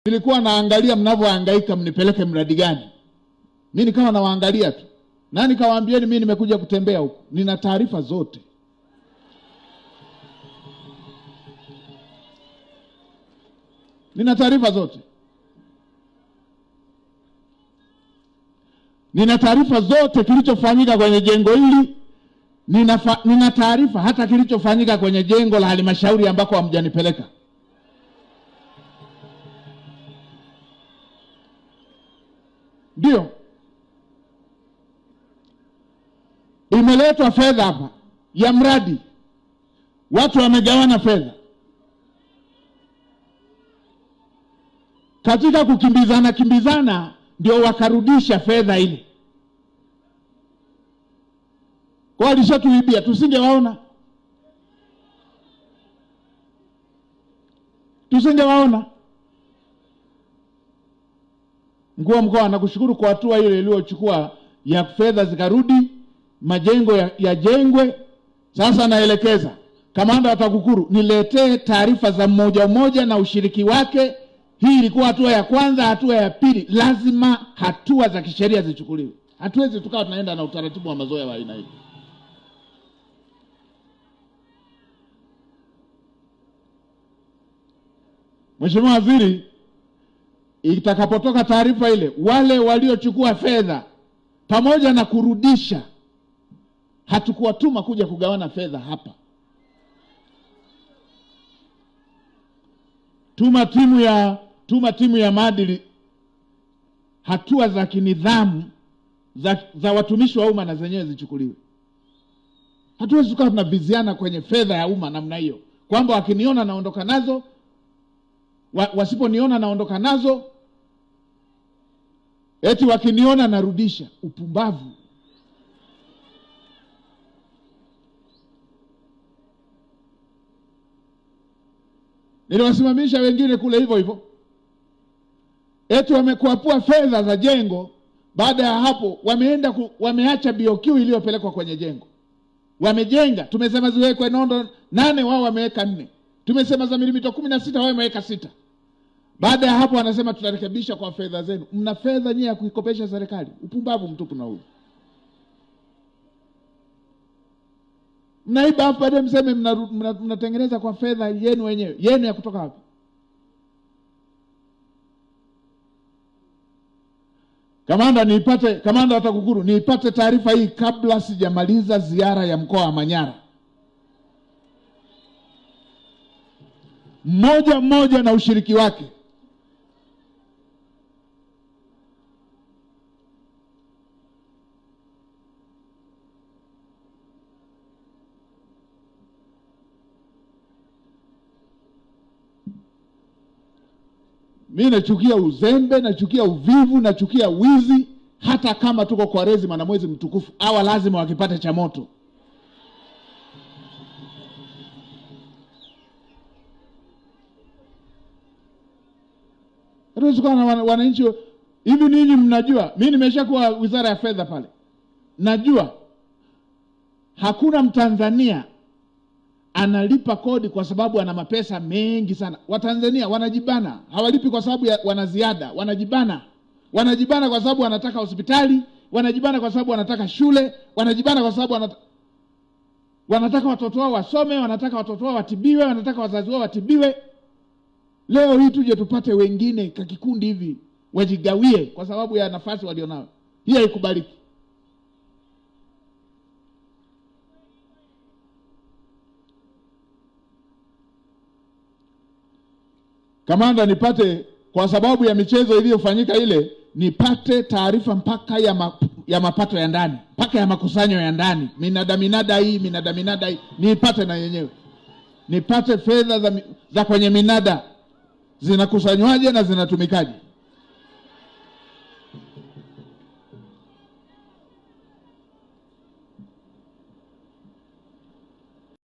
Nilikuwa naangalia mnavyohangaika mnipeleke mradi gani. Mimi nikawa nawaangalia tu. Na nikawaambieni mimi nimekuja kutembea huko. Nina taarifa zote. Nina taarifa zote. Nina taarifa zote kilichofanyika kwenye jengo hili. Nina taarifa hata kilichofanyika kwenye jengo la halmashauri ambako hamjanipeleka. Ndio. Imeletwa fedha hapa ya mradi. Watu wamegawana fedha. Katika kukimbizana ndio wakarudisha fedha ile. Kwa walishatuibia, tusingewaona. Mkuu wa mkoa nakushukuru kwa hatua ile iliyochukua ya fedha zikarudi, majengo yajengwe. Sasa naelekeza kamanda wa TAKUKURU niletee taarifa za mmoja na ushiriki wake. Hii ilikuwa hatua ya kwanza. Hatua ya pili, lazima hatua za kisheria zichukuliwe. Hatuwezi tukawa tunaenda na utaratibu wa mazoea wa aina hii. Mheshimiwa Waziri, itakapotoka taarifa ile, wale waliochukua fedha pamoja na kurudisha, hatukuwatuma kuja kugawana fedha hapa. Tuma timu ya maadili, hatua za kinidhamu za watumishi wa umma na zenyewe zichukuliwe. Hatuwezi tukawa tunaviziana kwenye fedha ya umma namna hiyo, kwamba wakiniona naondoka nazo, wasiponiona naondoka nazo, eti wakiniona narudisha. Upumbavu. Niliwasimamisha wengine kule hivyo. Eti wamekuapua fedha za jengo, baada ya hapo wameacha BOQ iliyopelekwa kwenye jengo. Wamejenga, tumesema ziwekwe nondo 8, wao wameweka 4. Tumesema za milimita 16, wao wameweka 6. Baada ya hapo wanasema tutarekebisha kwa fedha zenu. Mna fedha nyinyi ya kuikopesha serikali? Upumbavu mtupu na huu. Mnaiba hapa baadaye mseme mnatengeneza kwa fedha yenu wenyewe. Yenu ya kutoka wapi? Kamanda wa TAKUKURU niipate taarifa hii kabla sijamaliza ziara ya mkoa wa Manyara. Mmoja na ushiriki wake. Mimi nachukia uzembe, nachukia uvivu, nachukia wizi. Hata kama tuko kwa Kwaresima na mwezi mtukufu, hawa lazima wakipate cha moto. Hatuwezekana wananchi hivi. Ninyi mnajua, mimi nimeshakuwa Wizara ya Fedha pale. Najua hakuna Mtanzania analipa kodi kwa sababu ana mapesa mengi sana. Watanzania wanajibana, hawalipi kwa sababu wana ziada, wanajibana kwa sababu wanataka hospitali, wanajibana kwa sababu wanataka shule, wanajibana kwa sababu wanataka watoto wao wasome, wanataka watoto wao watibiwe, wanataka wazazi wao watibiwe. Leo hii tuje tupate wengine kakikundi hivi wajigawie kwa sababu ya nafasi walionao. Hii haikubaliki. Kamanda, nipate kwa sababu ya michezo iliyofanyika ile, nipate taarifa mpaka ya mapato ya ndani, mpaka ya makusanyo ya ndani, minada hii, nipate na yenyewe. Nipate fedha za kwenye minada zinakusanywaje na zinatumikaje.